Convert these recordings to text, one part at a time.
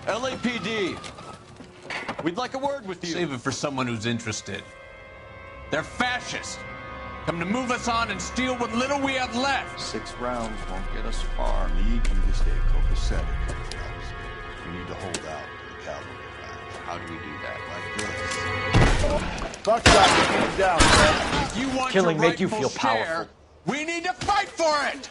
LAPD, we'd like a word with you. Save it for someone who's interested. They're fascists. Come to move us on and steal what little we have left. 6 rounds won't get us far. We need you to stay copacetic. We need to hold out the cavalry rounds. How do we do that? Like this. Buckshot, hands down, man. If you want Killing your make you feel rightful share, powerful. we need to fight for it!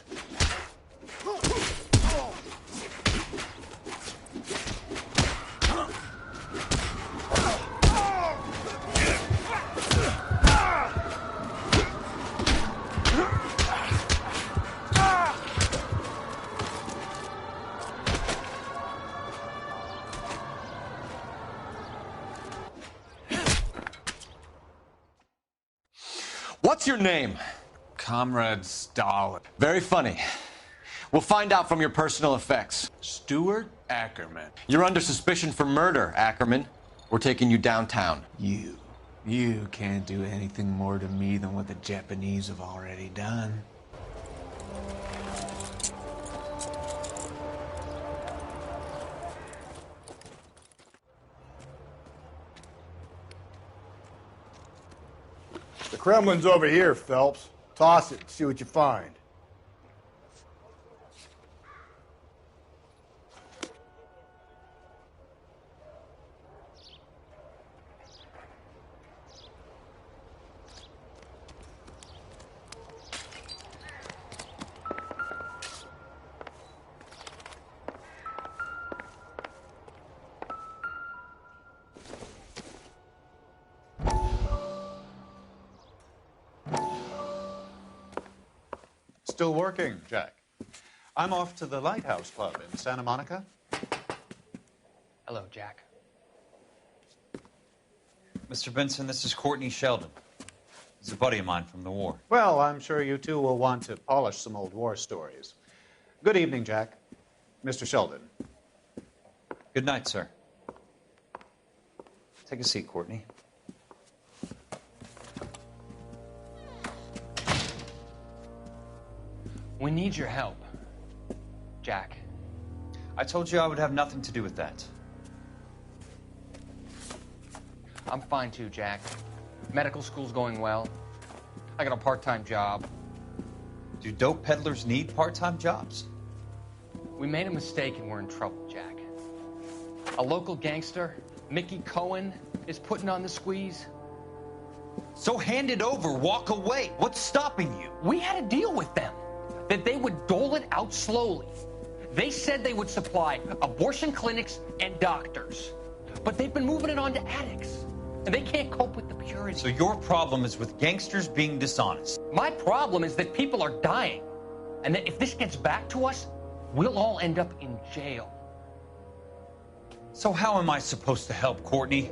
What's your name? Comrade Stalin. Very funny. We'll find out from your personal effects. Stuart Ackerman. You're under suspicion for murder, Ackerman. We're taking you downtown. You can't do anything more to me than what the Japanese have already done. The Kremlin's over here, Phelps. Toss it and see what you find. Still working, Jack. I'm off to the Lighthouse Club in Santa Monica. Hello, Jack. Mr. Benson, this is Courtney Sheldon. He's a buddy of mine from the war. Well, I'm sure you two will want to polish some old war stories. Good evening, Jack. Mr. Sheldon. Good night, sir. Take a seat, Courtney. We need your help, Jack. I told you I would have nothing to do with that. I'm fine too, Jack. Medical school's going well. I got a part-time job. Do dope peddlers need part-time jobs? We made a mistake and we're in trouble, Jack. A local gangster, Mickey Cohen, is putting on the squeeze. So hand it over, walk away. What's stopping you? We had a deal with them that they would dole it out slowly. They said they would supply abortion clinics and doctors, but they've been moving it on to addicts, and they can't cope with the purity. So your problem is with gangsters being dishonest. My problem is that people are dying, and that if this gets back to us, we'll all end up in jail. So how am I supposed to help, Courtney?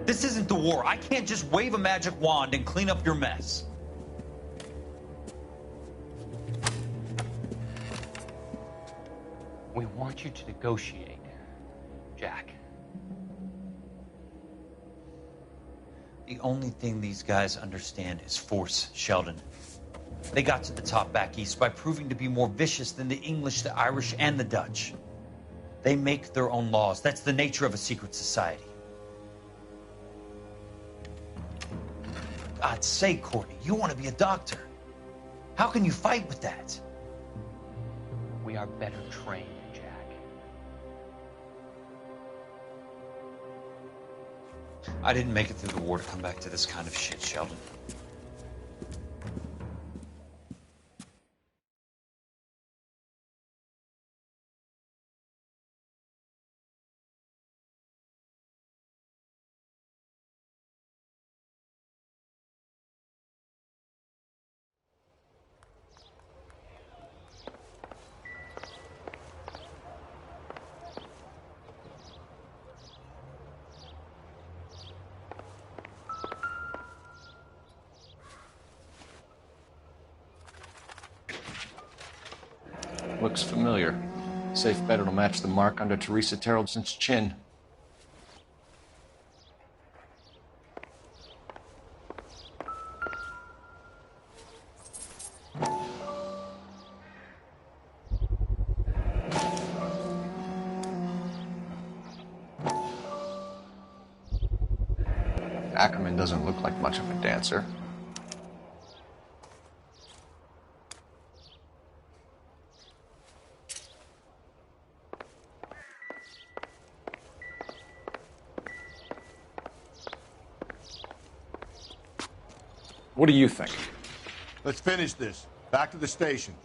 This isn't the war. I can't just wave a magic wand and clean up your mess. We want you to negotiate, Jack. The only thing these guys understand is force, Sheldon. They got to the top back east by proving to be more vicious than the English, the Irish, and the Dutch. They make their own laws. That's the nature of a secret society. God's sake, Courtney, you want to be a doctor. How can you fight with that? We are better trained, Jack. I didn't make it through the war to come back to this kind of shit, Sheldon. Looks familiar. Safe bet it'll match the mark under Teresa Terrelson's chin. Ackerman doesn't look like much of a dancer. What do you think? Let's finish this. Back to the station.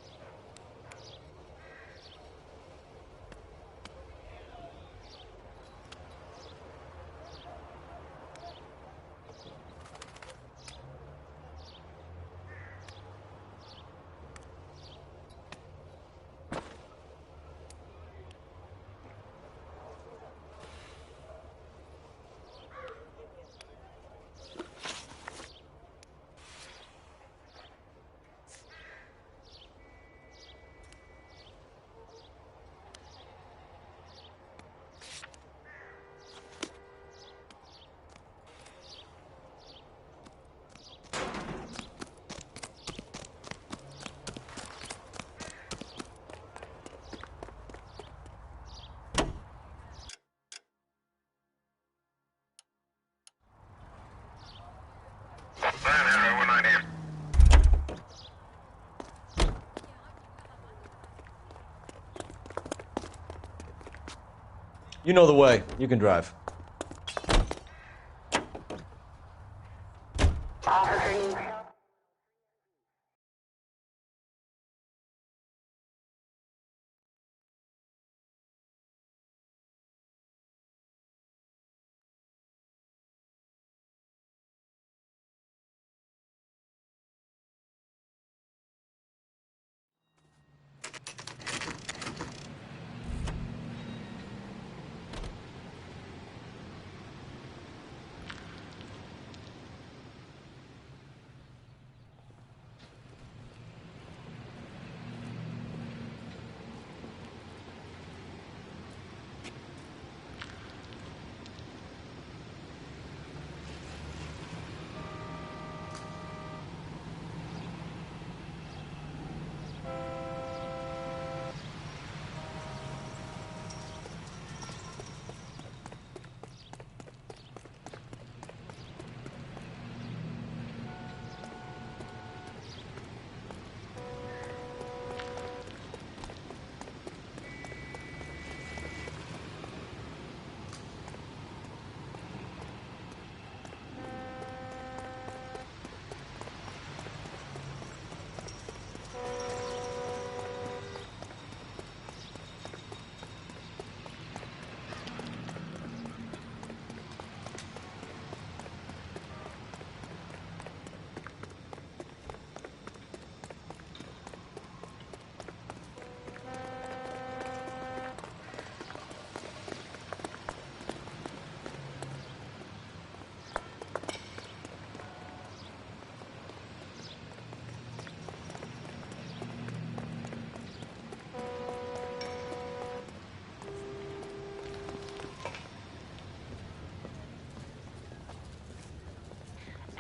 You know the way. You can drive.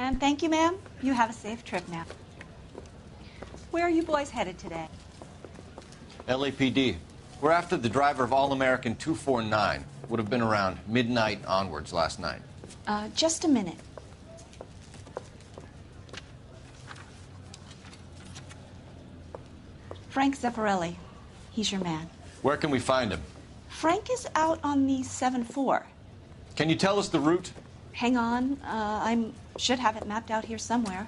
And thank you, ma'am. You have a safe trip now. Where are you boys headed today? LAPD. We're after the driver of All-American 249. Would have been around midnight onwards last night. Just a minute. Frank Zeffirelli. He's your man. Where can we find him? Frank is out on the 7-4. Can you tell us the route? Hang on. I should have it mapped out here somewhere.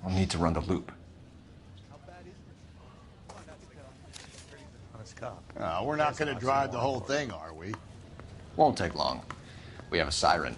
I'll need to run the loop. We're not going to drive the whole thing, are we? Won't take long. We have a siren.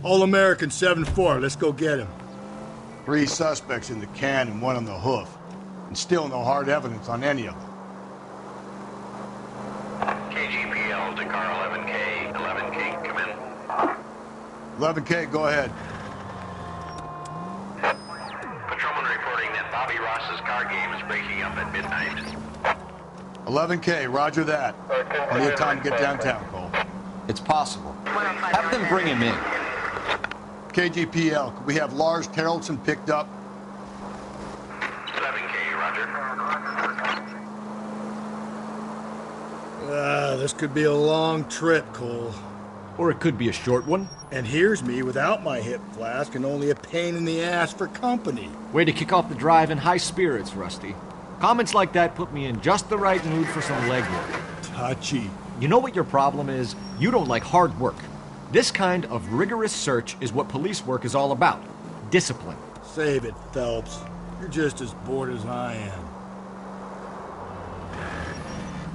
All-American 7-4. Let's go get him. 3 suspects in the can and 1 on the hoof. And still no hard evidence on any of them. KGPL to car 11K. 11K, come in. 11K, go ahead. Patrolman reporting that Bobby Ross's car game is breaking up at midnight. 11K, roger that. Plenty of time to get downtown, Cole. It's possible. Have them bring him in. KGPL, could we have Lars Carrollson picked up? 11K, roger. This could be a long trip, Cole. Or it could be a short one. And here's me without my hip flask and only a pain in the ass for company. Way to kick off the drive in high spirits, Rusty. Comments like that put me in just the right mood for some legwork. Touchy. You know what your problem is? You don't like hard work. This kind of rigorous search is what police work is all about. Discipline. Save it, Phelps. You're just as bored as I am.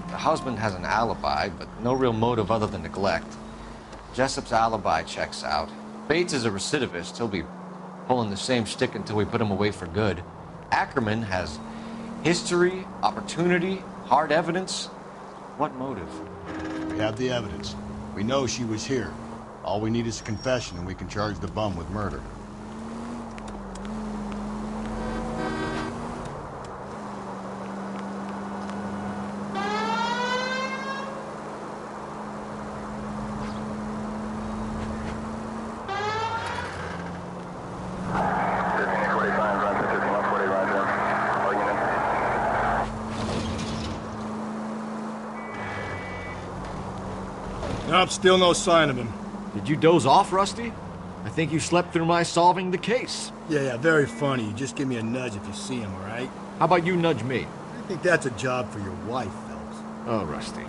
The husband has an alibi, but no real motive other than neglect. Jessup's alibi checks out. Bates is a recidivist. He'll be pulling the same shtick until we put him away for good. Ackerman has history, opportunity, hard evidence. What motive? We have the evidence. We know she was here. All we need is a confession and we can charge the bum with murder. Nope, still no sign of him. Did you doze off, Rusty? I think you slept through my solving the case. Yeah, very funny. You just give me a nudge if you see him, all right? How about you nudge me? I think that's a job for your wife, Phelps. Oh, Rusty.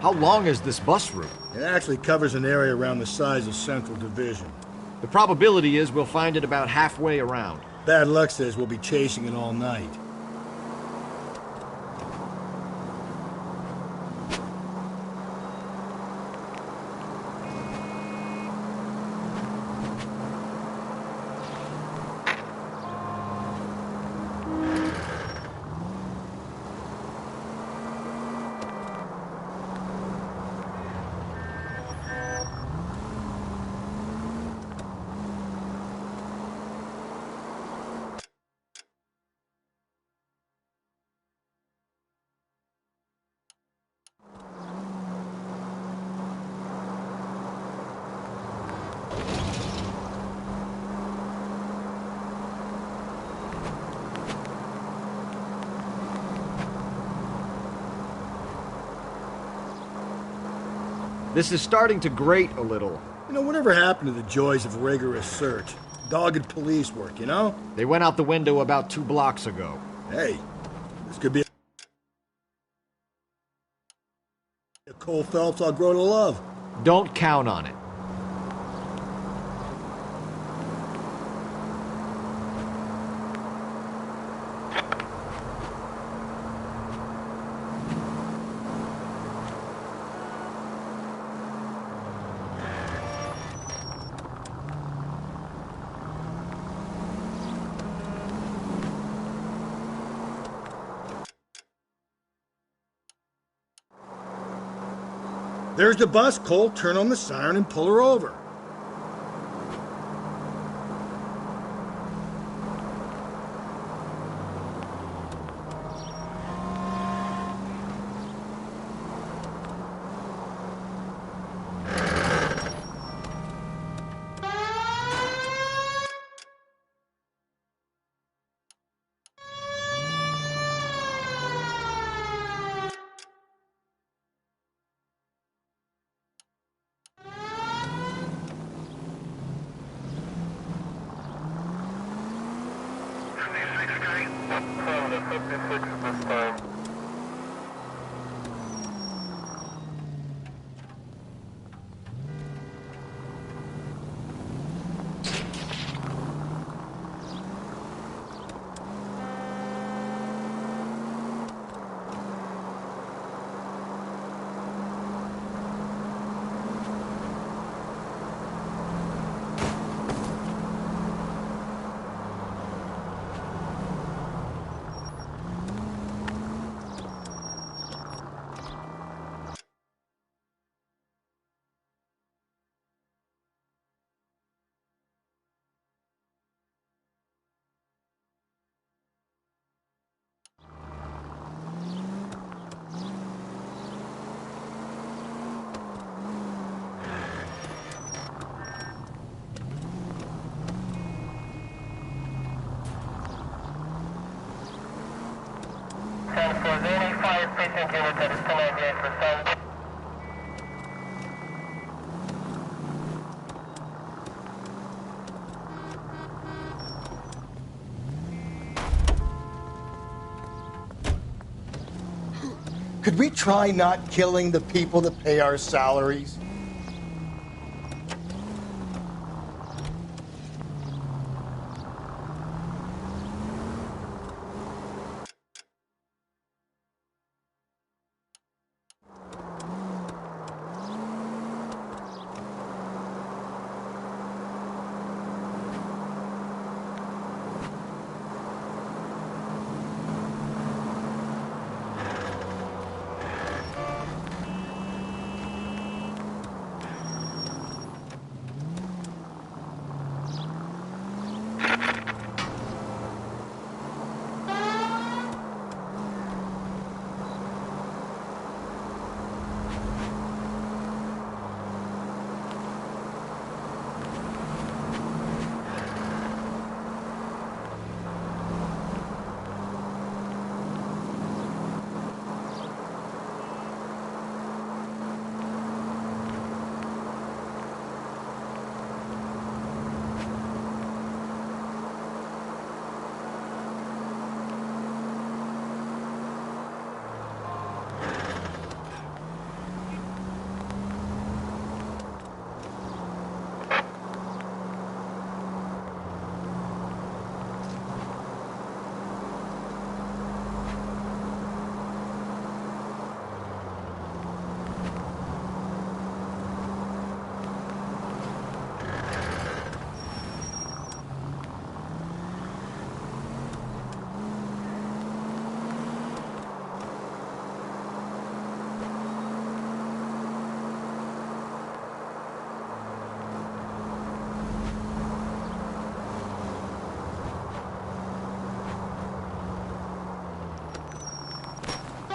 How long is this bus route? It actually covers an area around the size of Central Division. The probability is we'll find it about halfway around. Bad luck says we'll be chasing it all night. This is starting to grate a little. You know, whatever happened to the joys of rigorous search? Dogged police work, you know? They went out the window about 2 blocks ago. Hey, this could be a Cole Phelps I'll grow to love. Don't count on it. There's the bus. Cole, turn on the siren and pull her over. Could we try not killing the people that pay our salaries?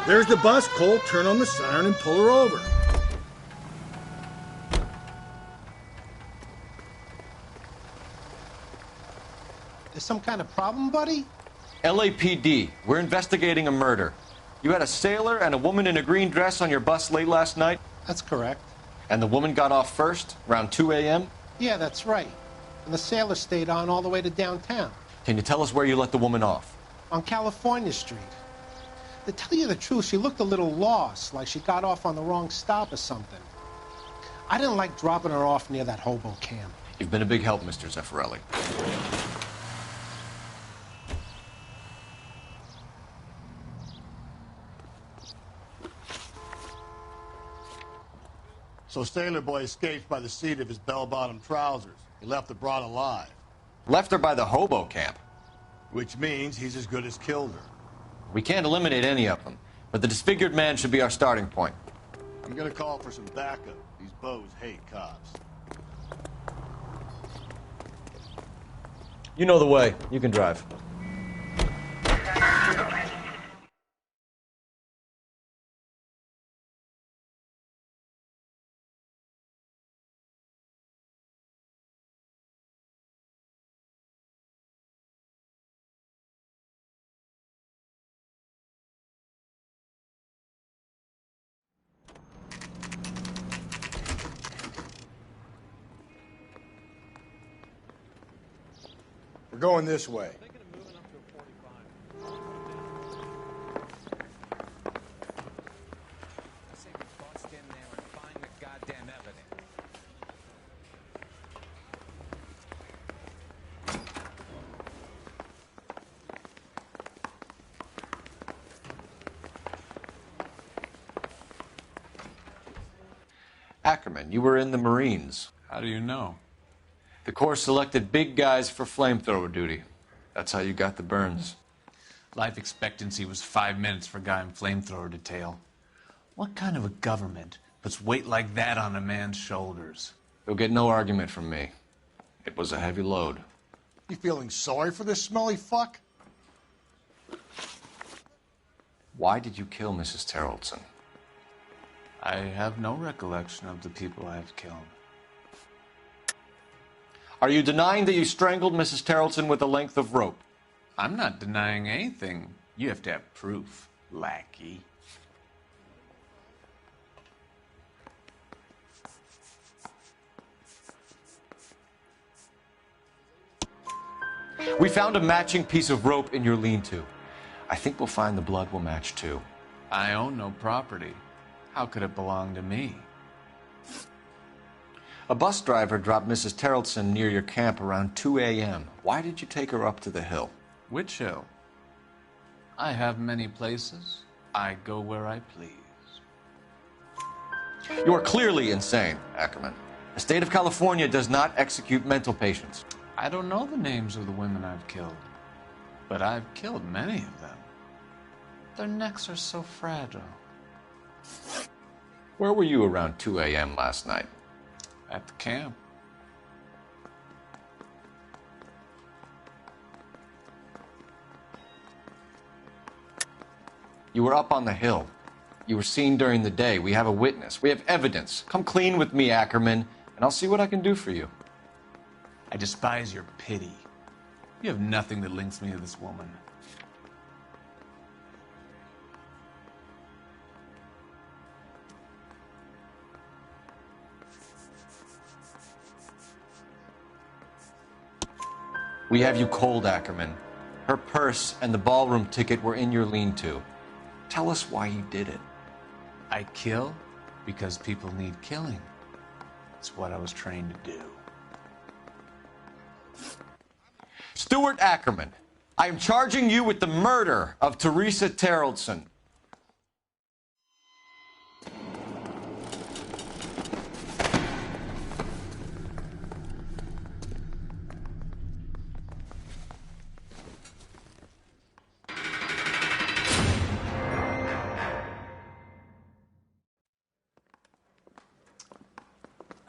There's the bus. Cole, turn on the siren and pull her over. There's some kind of problem, buddy? LAPD, we're investigating a murder. You had a sailor and a woman in a green dress on your bus late last night? That's correct. And the woman got off first, around 2 a.m.? Yeah, that's right. And the sailor stayed on all the way to downtown. Can you tell us where you let the woman off? On California Street. To tell you the truth, she looked a little lost, like she got off on the wrong stop or something. I didn't like dropping her off near that hobo camp. You've been a big help, Mr. Zeffirelli. So Sailor Boy escaped by the seat of his bell-bottom trousers. He left the broad alive. Left her by the hobo camp. Which means he's as good as killed her. We can't eliminate any of them, but the disfigured man should be our starting point. I'm gonna call for some backup. These bows hate cops. You know the way. You can drive. We're going this way. Ackerman, you were in the Marines. How do you know? The Corps selected big guys for flamethrower duty. That's how you got the burns. Life expectancy was 5 minutes for a guy in flamethrower detail. What kind of a government puts weight like that on a man's shoulders? You'll get no argument from me. It was a heavy load. You feeling sorry for this smelly fuck? Why did you kill Mrs. Terrelson? I have no recollection of the people I have killed. Are you denying that you strangled Mrs. Terrelson with a length of rope? I'm not denying anything. You have to have proof, lackey. We found a matching piece of rope in your lean-to. I think we'll find the blood will match too. I own no property. How could it belong to me? A bus driver dropped Mrs. Terrelson near your camp around 2 a.m. Why did you take her up to the hill? Which hill? I have many places. I go where I please. You are clearly insane, Ackerman. The state of California does not execute mental patients. I don't know the names of the women I've killed, but I've killed many of them. Their necks are so fragile. Where were you around 2 a.m. last night? At the camp. You were up on the hill. You were seen during the day. We have a witness. We have evidence. Come clean with me, Ackerman, and I'll see what I can do for you. I despise your pity. You have nothing that links me to this woman. We have you cold, Ackerman. Her purse and the ballroom ticket were in your lean-to. Tell us why you did it. I kill because people need killing. It's what I was trained to do. Stuart Ackerman, I am charging you with the murder of Teresa Terrelson.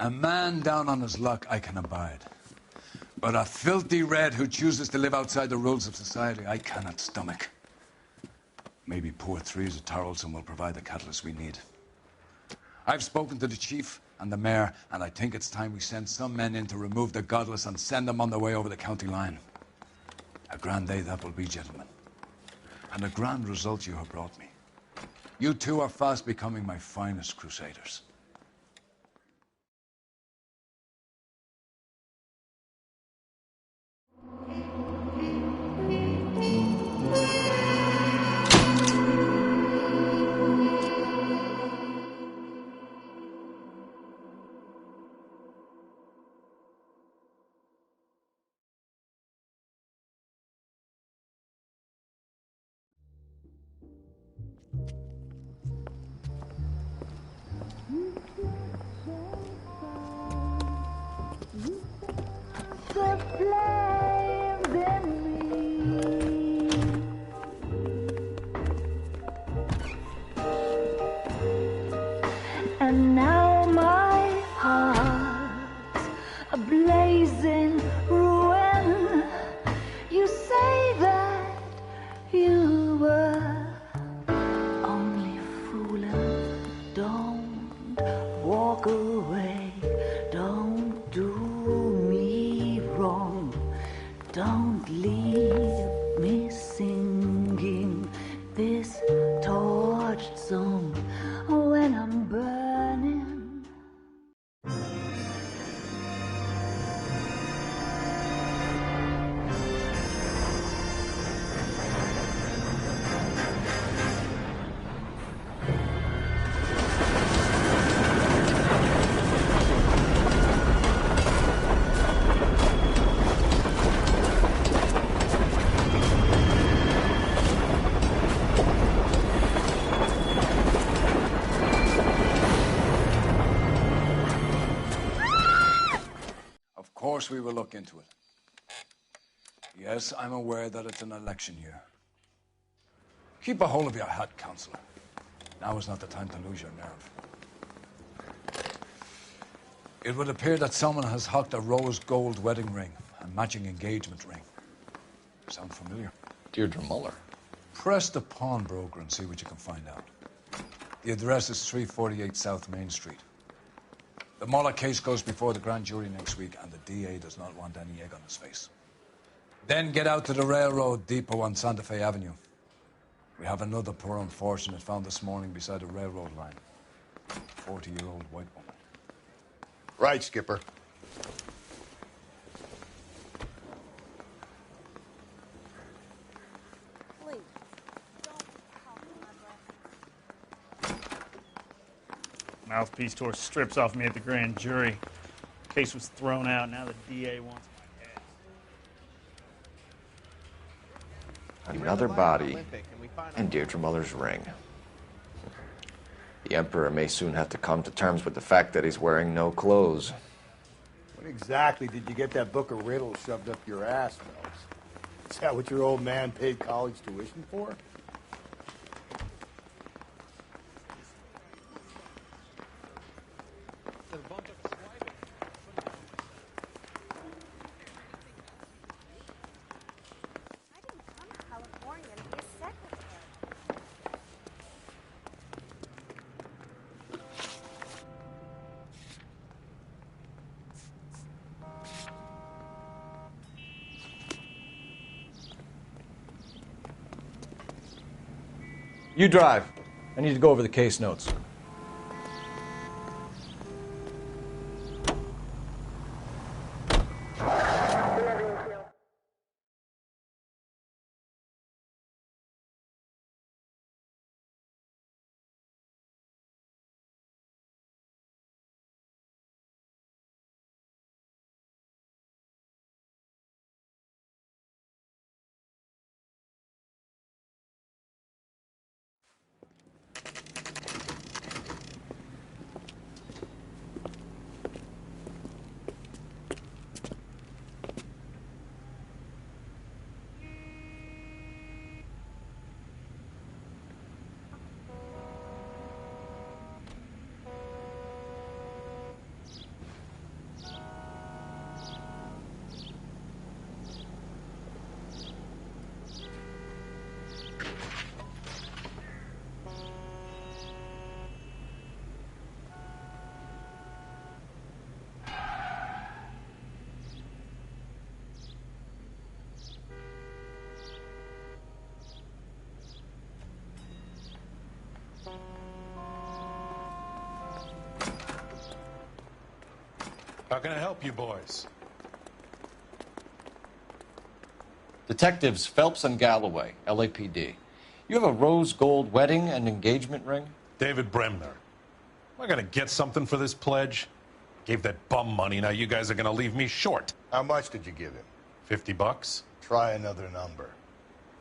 A man down on his luck I can abide. But a filthy red who chooses to live outside the rules of society, I cannot stomach. Maybe poor Teresa Terrelson will provide the catalyst we need. I've spoken to the chief and the mayor, and I think it's time we send some men in to remove the godless and send them on their way over the county line. A grand day that will be, gentlemen. And a grand result you have brought me. You two are fast becoming my finest crusaders. won't leave me singing this torched song when I'm burning. Of course we will look into it. Yes, I'm aware that it's an election year. Keep a hold of your hat, Counselor. Now is not the time to lose your nerve. It would appear that someone has hocked a rose gold wedding ring and matching engagement ring. Sound familiar? Deirdre Muller. Press the pawnbroker and see what you can find out. The address is 348 South Main Street. The Muller case goes before the grand jury next week, and the DA does not want any egg on his face. Then get out to the railroad depot on Santa Fe Avenue. We have another poor unfortunate found this morning beside a railroad line. 40-year-old white woman. Right, Skipper. Mouthpiece tore strips off me at the grand jury. Case was thrown out. Now the DA wants my head. Another body and Deirdre Muller's ring. The Emperor may soon have to come to terms with the fact that he's wearing no clothes. When exactly did you get that book of riddles shoved up your ass, Phelps? Is that what your old man paid college tuition for? You drive. I need to go over the case notes. How can I help you boys? Detectives Phelps and Galloway, LAPD. You have a rose gold wedding and engagement ring? David Bremner. Am I going to get something for this pledge? Gave that bum money, now you guys are going to leave me short. How much did you give him? $50? Try another number.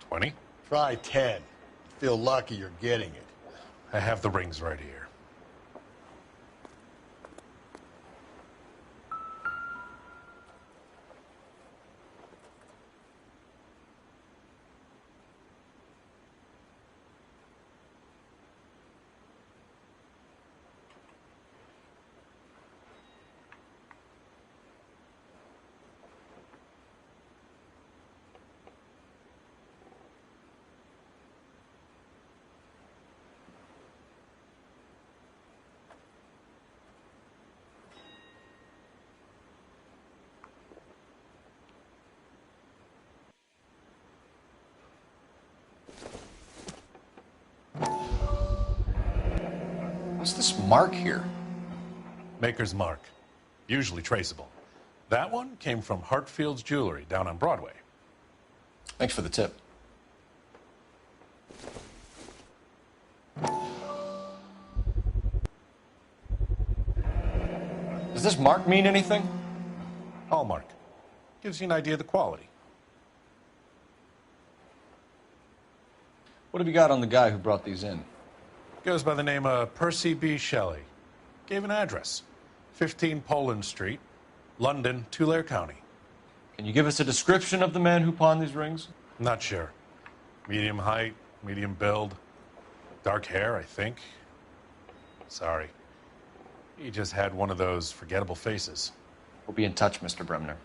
20? Try 10. Feel lucky you're getting it. I have the rings right here. this mark here? Maker's mark. Usually traceable. That one came from Hartfield's Jewelry down on Broadway. Thanks for the tip. Does this mark mean anything? Hallmark. Gives you an idea of the quality. What have you got on the guy who brought these in? Goes by the name of Percy B. Shelley. Gave an address. 15 Poland Street, London, Tulare County. Can you give us a description of the man who pawned these rings? Not sure. Medium height, medium build. Dark hair, I think. Sorry. He just had one of those forgettable faces. We'll be in touch, Mr. Bremner.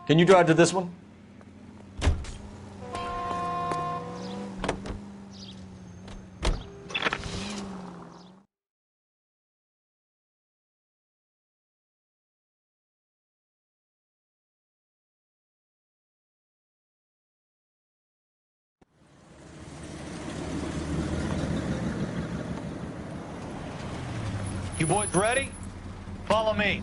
Can you drive to this one? You boys ready? Follow me.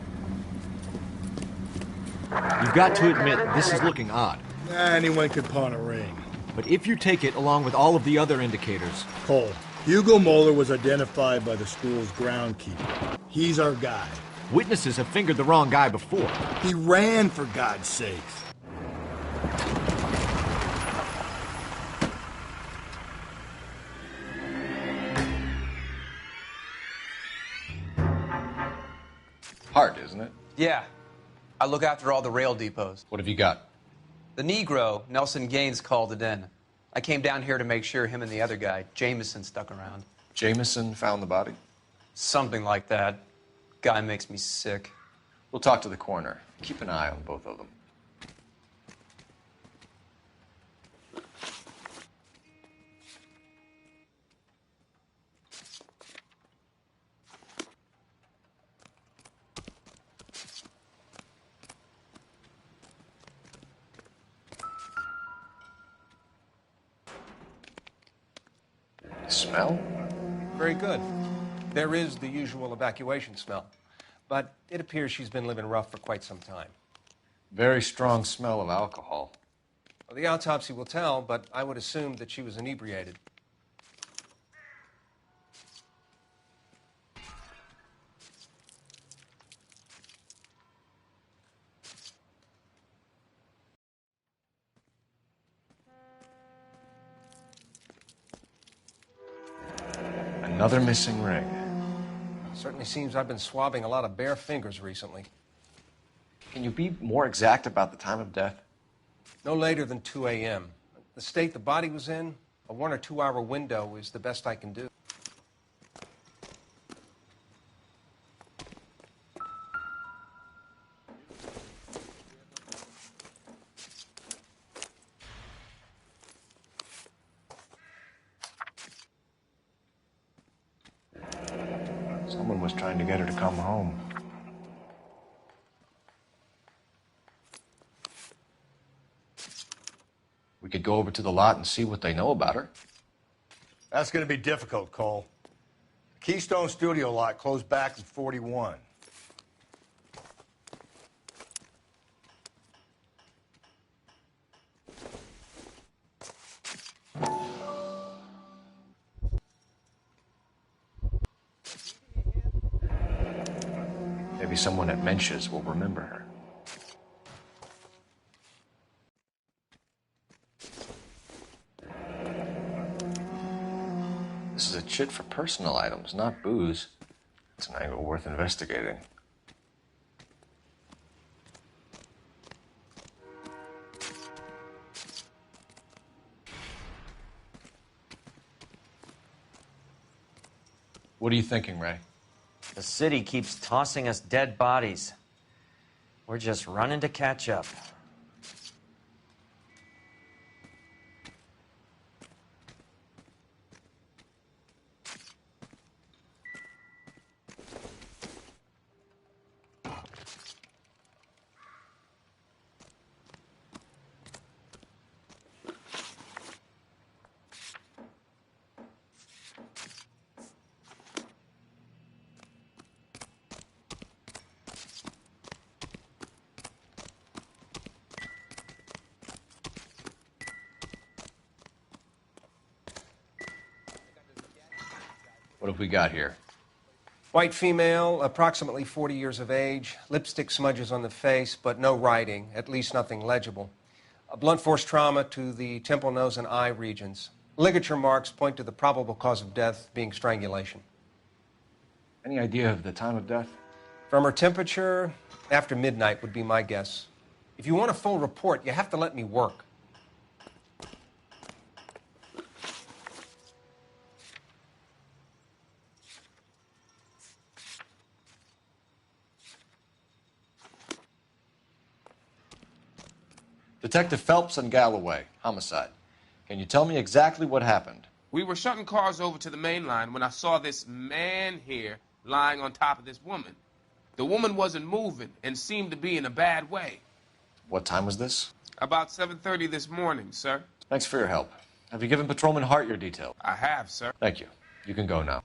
You've got to admit, this is looking odd. Anyone could pawn a ring. But if you take it along with all of the other indicators... Cole, Hugo Moeller was identified by the school's groundkeeper. He's our guy. Witnesses have fingered the wrong guy before. He ran, for God's sakes. Hard, isn't it? Yeah. I look after all the rail depots. What have you got? The Negro, Nelson Gaines, called it in. I came down here to make sure him and the other guy, Jameson, stuck around. Jameson found the body? Something like that. Guy makes me sick. We'll talk to the coroner. Keep an eye on both of them. Smell? Very good. There is the usual evacuation smell, but it appears she's been living rough for quite some time. Very strong smell of alcohol. Well, the autopsy will tell, but I would assume that she was inebriated. Another missing ring. Certainly seems I've been swabbing a lot of bare fingers recently. Can you be more exact about the time of death? No later than 2 a.m. The state the body was in, a 1 or 2 hour window is the best I can do. Someone was trying to get her to come home. We could go over to the lot and see what they know about her. That's going to be difficult, Cole. Keystone Studio lot closed back in 41. Maybe someone at Mensch's will remember her. This is a chit for personal items, not booze. It's an angle worth investigating. What are you thinking, Ray? The city keeps tossing us dead bodies. We're just running to catch up. What have we got here? White female, approximately 40 years of age, lipstick smudges on the face, but no writing, at least nothing legible. A blunt force trauma to the temple, nose, and eye regions. Ligature marks point to the probable cause of death being strangulation. Any idea of the time of death? From her temperature, after midnight would be my guess. If you want a full report, you have to let me work. Detective Phelps and Galloway, homicide. Can you tell me exactly what happened? We were shutting cars over to the main line when I saw this man here lying on top of this woman. The woman wasn't moving and seemed to be in a bad way. What time was this? About 7:30 this morning, sir. Thanks for your help. Have you given Patrolman Hart your details? I have, sir. Thank you. You can go now.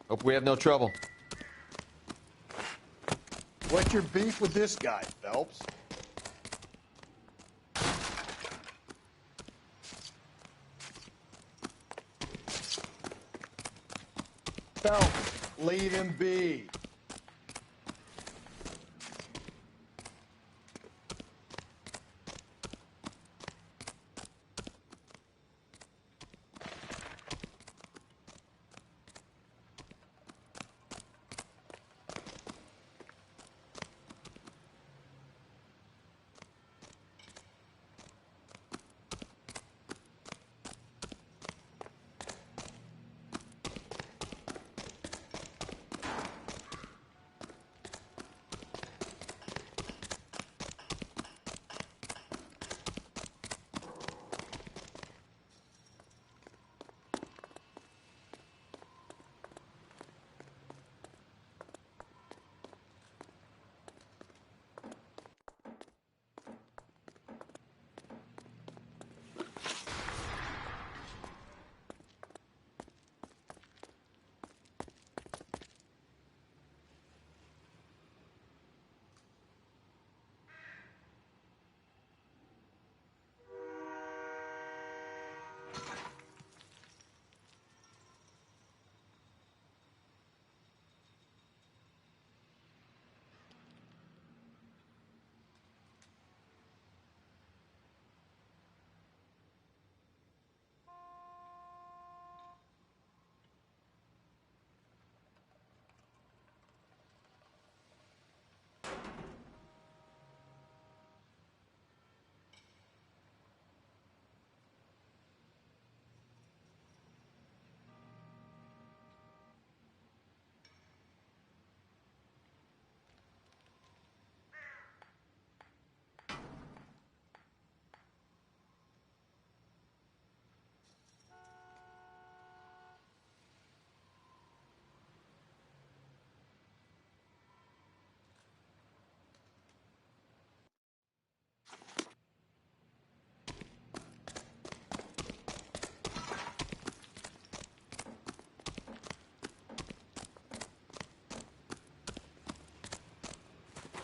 Hope we have no trouble. What's your beef with this guy, Phelps? Phelps, leave him be.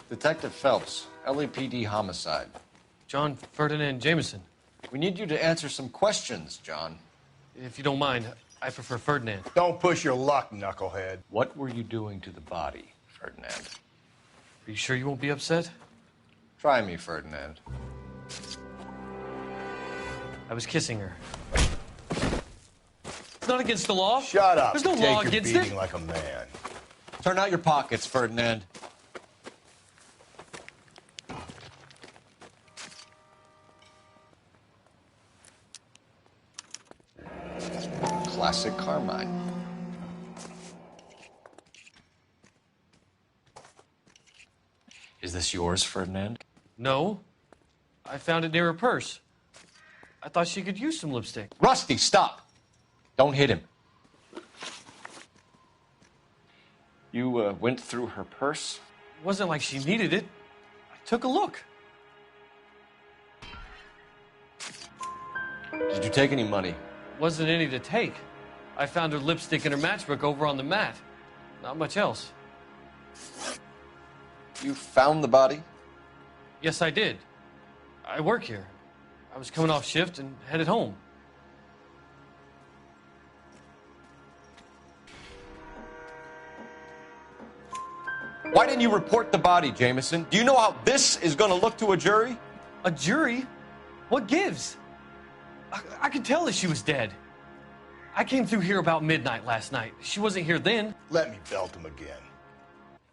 Detective Phelps, LAPD homicide. John Ferdinand Jameson. We need you to answer some questions, John. If you don't mind, I prefer Ferdinand. Don't push your luck, knucklehead. What were you doing to the body, Ferdinand? Are you sure you won't be upset? Try me, Ferdinand. I was kissing her. It's not against the law. Shut up. There's no Take law your against beating it. like a man. Turn out your pockets, Ferdinand. Classic Carmine. Is this yours, Ferdinand? No. I found it near her purse. I thought she could use some lipstick. Rusty, stop. Don't hit him. You went through her purse? It wasn't like she needed it. I took a look. Did you take any money? Wasn't any to take. I found her lipstick and her matchbook over on the mat. Not much else. You found the body? Yes, I did. I work here. I was coming off shift and headed home. Why didn't you report the body, Jameson? Do you know how this is going to look to a jury? A jury? What gives? I could tell that she was dead. I came through here about midnight last night. She wasn't here then. Let me belt him again.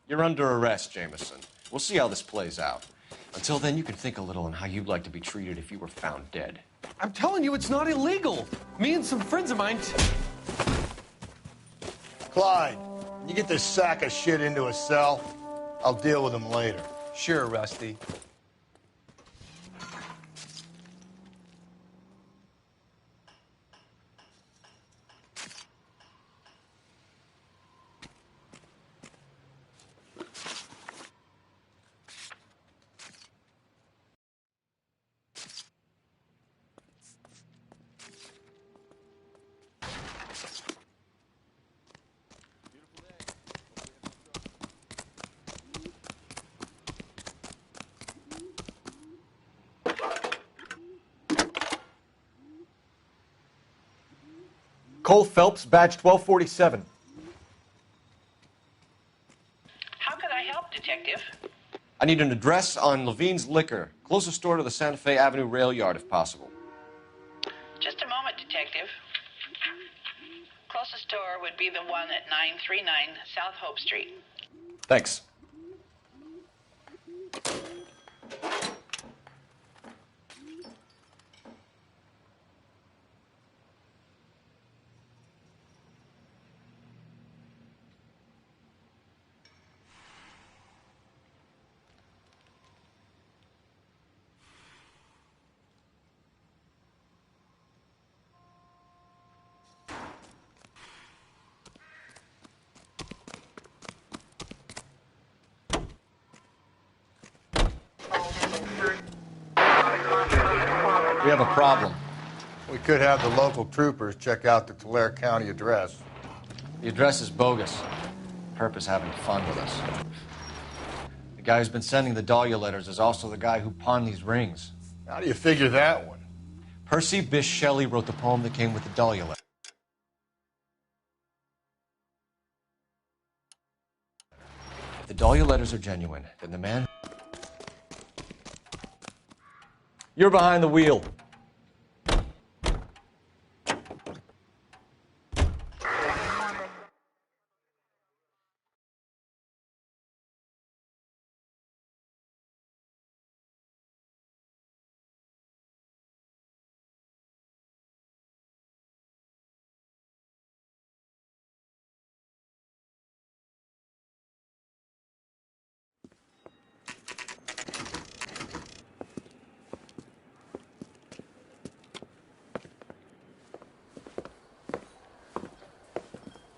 You're under arrest, Jameson. We'll see how this plays out. Until then, you can think a little on how you'd like to be treated if you were found dead. I'm telling you, it's not illegal. Me and some friends of mine... Clyde, you get this sack of shit into a cell. I'll deal with him later. Sure, Rusty. Cole Phelps, badge 1247. How can I help, Detective? I need an address on Levine's Liquor. Closest store to the Santa Fe Avenue rail yard, if possible. Just a moment, Detective. Closest store would be the one at 939 South Hope Street. Thanks. We have a problem. We could have the local troopers check out the Tulare County address. The address is bogus. Perp is having fun with us. The guy who's been sending the Dahlia letters is also the guy who pawned these rings. How do you figure that one? Percy Bysshe Shelley wrote the poem that came with the Dahlia letter. If the Dahlia letters are genuine, then the man... You're behind the wheel.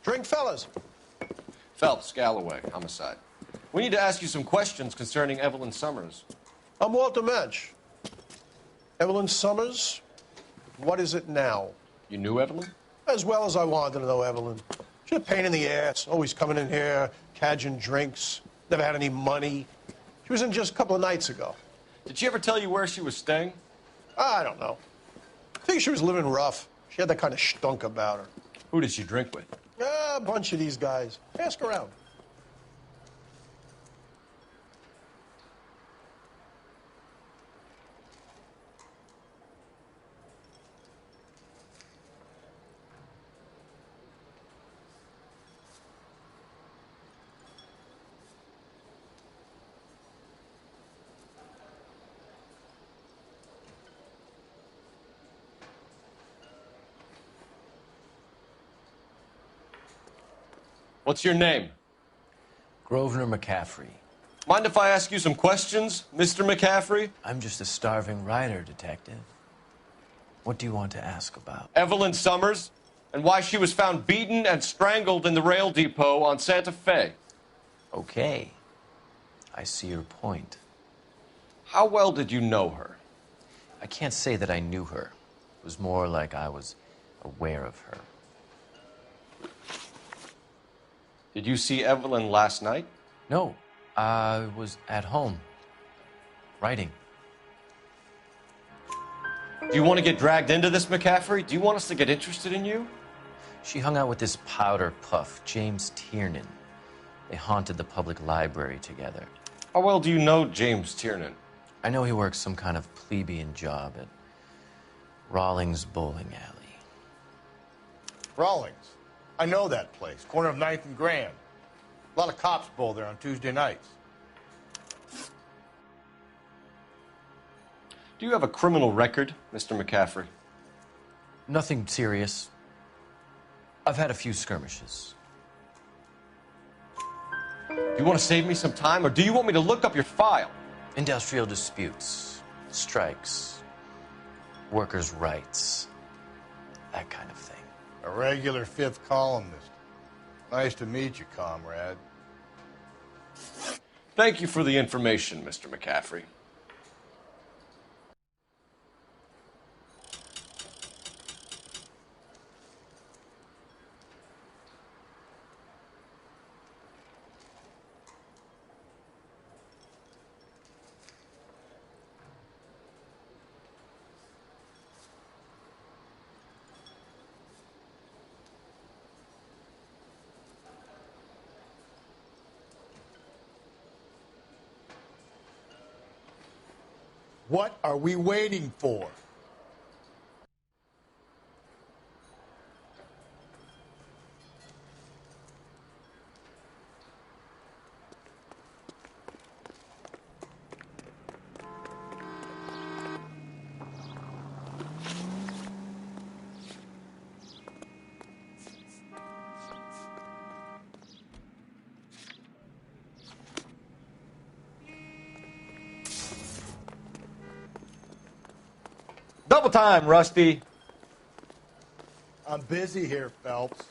Drink, fellas. Phelps, Galloway, homicide. We need to ask you some questions concerning Evelyn Summers. I'm Walter Mensch. Evelyn Summers, what is it now? You knew Evelyn? As well as I wanted to know Evelyn. She's a pain in the ass, always coming in here, cadging drinks, never had any money. She was in just a couple of nights ago. Did she ever tell you where she was staying? I don't know. I think she was living rough. She had that kind of stunk about her. Who did she drink with? A bunch of these guys. Ask around. What's your name? Grosvenor McCaffrey. Mind if I ask you some questions, Mr. McCaffrey? I'm just a starving writer, Detective. What do you want to ask about? Evelyn Summers, and why she was found beaten and strangled in the rail depot on Santa Fe. Okay. I see your point. How well did you know her? I can't say that I knew her. It was more like I was aware of her. Did you see Evelyn last night? No, I was at home, writing. Do you want to get dragged into this, McCaffrey? Do you want us to get interested in you? She hung out with this powder puff, James Tiernan. They haunted the public library together. How well do you know James Tiernan? I know he works some kind of plebeian job at Rawlings Bowling Alley. Rawlings. I know that place. Corner of 9th and Grand. A lot of cops bowl there on Tuesday nights. Do you have a criminal record, Mr. McCaffrey? Nothing serious. I've had a few skirmishes. Do you want to save me some time, or do you want me to look up your file? Industrial disputes, strikes, workers' rights, that kind of thing. A regular fifth columnist. Nice to meet you, comrade. Thank you for the information, Mr. McCaffrey. What are we waiting for? Double time, Rusty. I'm busy here, Phelps.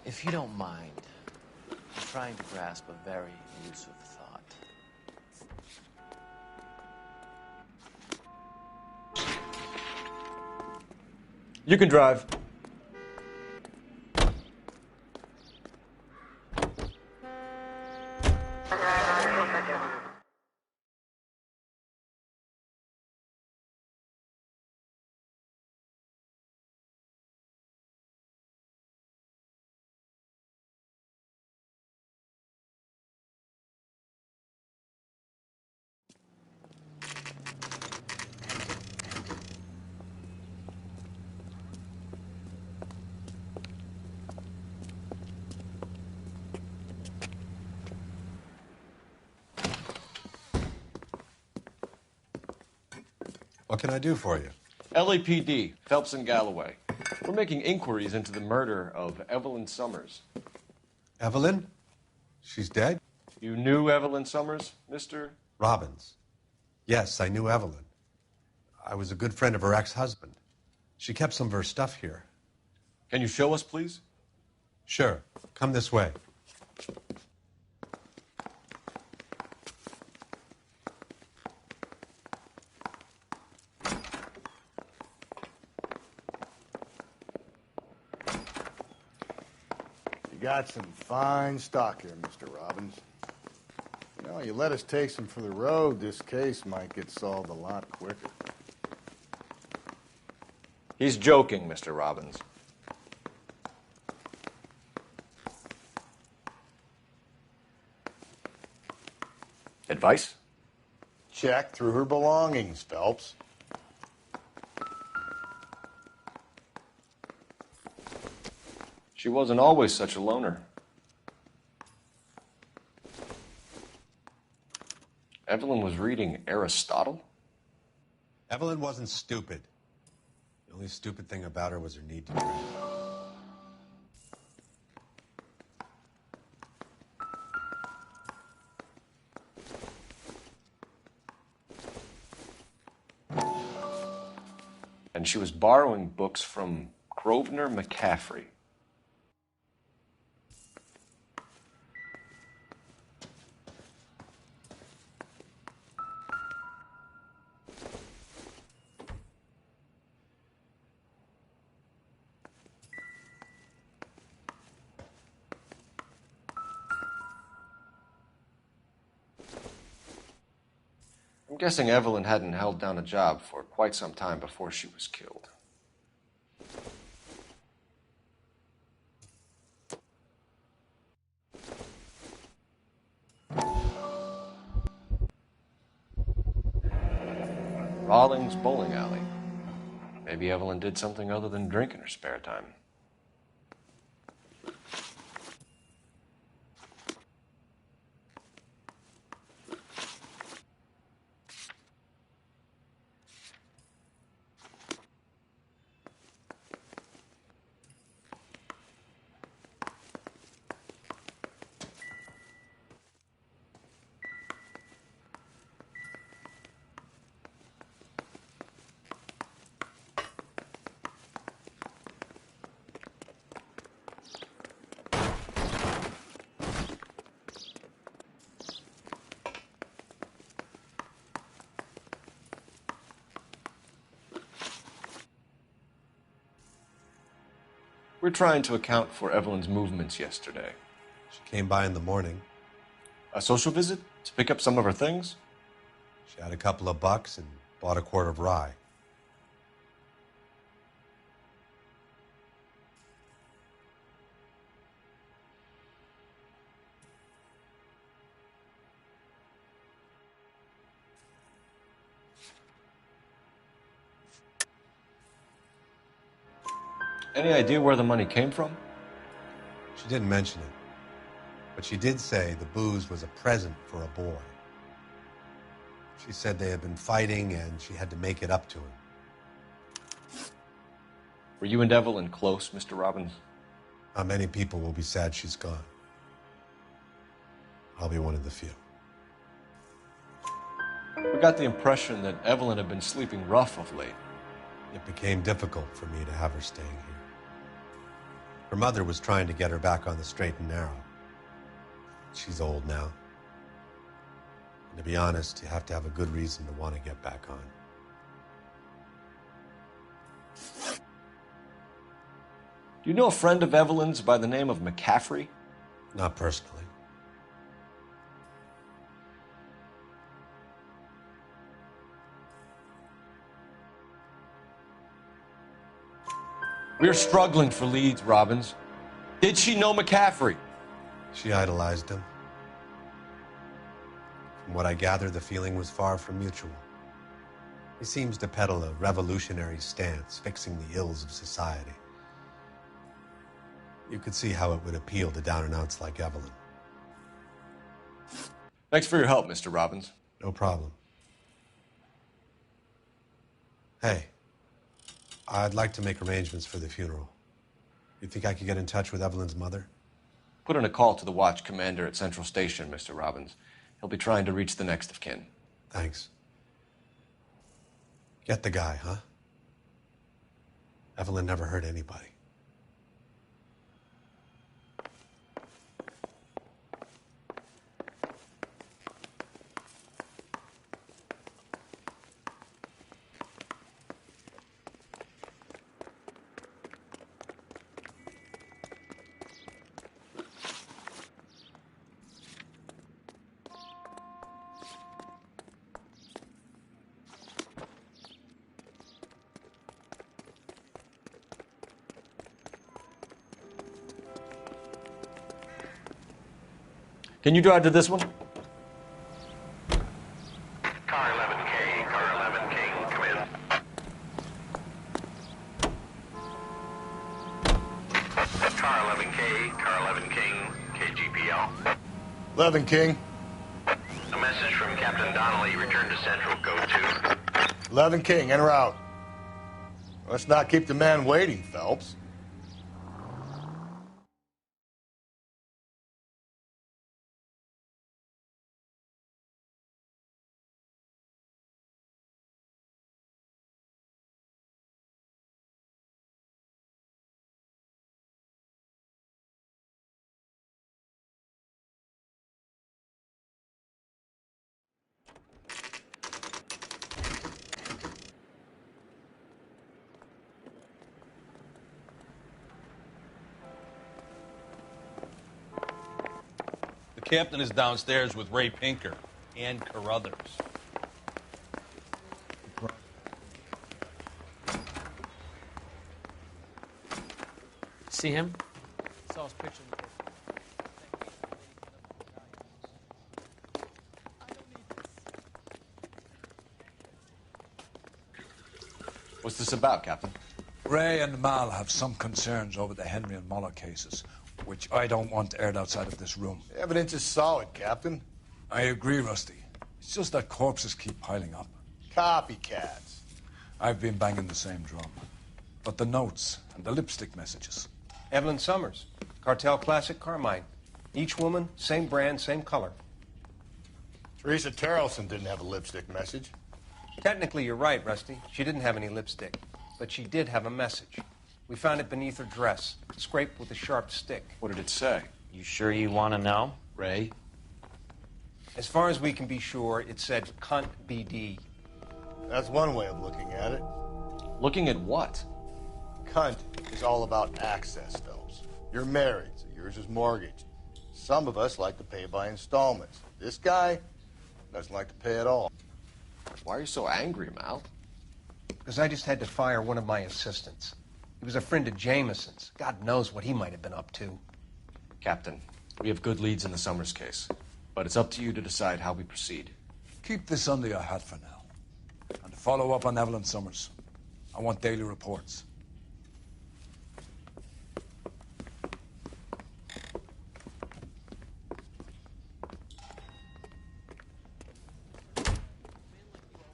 If you don't mind, I'm trying to grasp a very elusive thought. You can drive. What can I do for you? LAPD, Phelps and Galloway. We're making inquiries into the murder of Evelyn Summers. Evelyn? She's dead? You knew Evelyn Summers, Mr. Robbins. Yes, I knew Evelyn. I was a good friend of her ex-husband. She kept some of her stuff here. Can you show us, please? Sure. Come this way. You got some fine stock here, Mr. Robbins. You know, you let us take some for the road, this case might get solved a lot quicker. He's joking, Mr. Robbins. Advice? Check through her belongings, Phelps. She wasn't always such a loner. Evelyn was reading Aristotle? Evelyn wasn't stupid. The only stupid thing about her was her need to drink. And she was borrowing books from Grosvenor McCaffrey. I'm guessing Evelyn hadn't held down a job for quite some time before she was killed. Rawlings Bowling Alley. Maybe Evelyn did something other than drink in her spare time. We're trying to account for Evelyn's movements yesterday. She came by in the morning. A social visit? To pick up some of her things? She had a couple of bucks and bought a quart of rye. Any idea where the money came from? She didn't mention it, but she did say the booze was a present for a boy. She said they had been fighting and she had to make it up to him. Were you and Evelyn close, Mr. Robbins? Not many people will be sad she's gone. I'll be one of the few. We got the impression that Evelyn had been sleeping rough of late. It became difficult for me to have her staying here. Her mother was trying to get her back on the straight and narrow. She's old now. And to be honest, you have to have a good reason to want to get back on. Do you know a friend of Evelyn's by the name of McCaffrey? Not personally. We're struggling for leads, Robbins. Did she know McCaffrey? She idolized him. From what I gather, the feeling was far from mutual. He seems to peddle a revolutionary stance, fixing the ills of society. You could see how it would appeal to down-and-outs like Evelyn. Thanks for your help, Mr. Robbins. No problem. Hey, I'd like to make arrangements for the funeral. You think I could get in touch with Evelyn's mother? Put in a call to the watch commander at Central Station, Mr. Robbins. He'll be trying to reach the next of kin. Thanks. Get the guy, huh? Evelyn never hurt anybody. Can you drive to this one? Car 11K, car 11 King, come in. Car 11K, car 11 King, KGPL. 11 King. A message from Captain Donnelly, return to Central, go to. 11 King, en route. Let's not keep the man waiting, Phelps. The captain is downstairs with Ray Pinker and Carruthers. See him? Saw his picture in the paper. What's this about, Captain? Ray and Mal have some concerns over the Henry and Muller cases, which I don't want aired outside of this room. The evidence is solid, Captain. I agree, Rusty. It's just that corpses keep piling up. Copycats. I've been banging the same drum. But the notes and the lipstick messages. Evelyn Summers, Cartel Classic Carmine. Each woman, same brand, same color. Teresa Terrelson didn't have a lipstick message. Technically, you're right, Rusty. She didn't have any lipstick. But she did have a message. We found it beneath her dress, scraped with a sharp stick. What did it say? You sure you want to know? Ray? As far as we can be sure, it said cunt BD. That's one way of looking at it. Looking at what? Cunt is all about access, Phelps. You're married, so yours is mortgaged. Some of us like to pay by installments. This guy doesn't like to pay at all. Why are you so angry, Mal? Because I just had to fire one of my assistants. He was a friend of Jameson's. God knows what he might have been up to. Captain, we have good leads in the Summers case, but it's up to you to decide how we proceed. Keep this under your hat for now. And to follow up on Evelyn Summers, I want daily reports.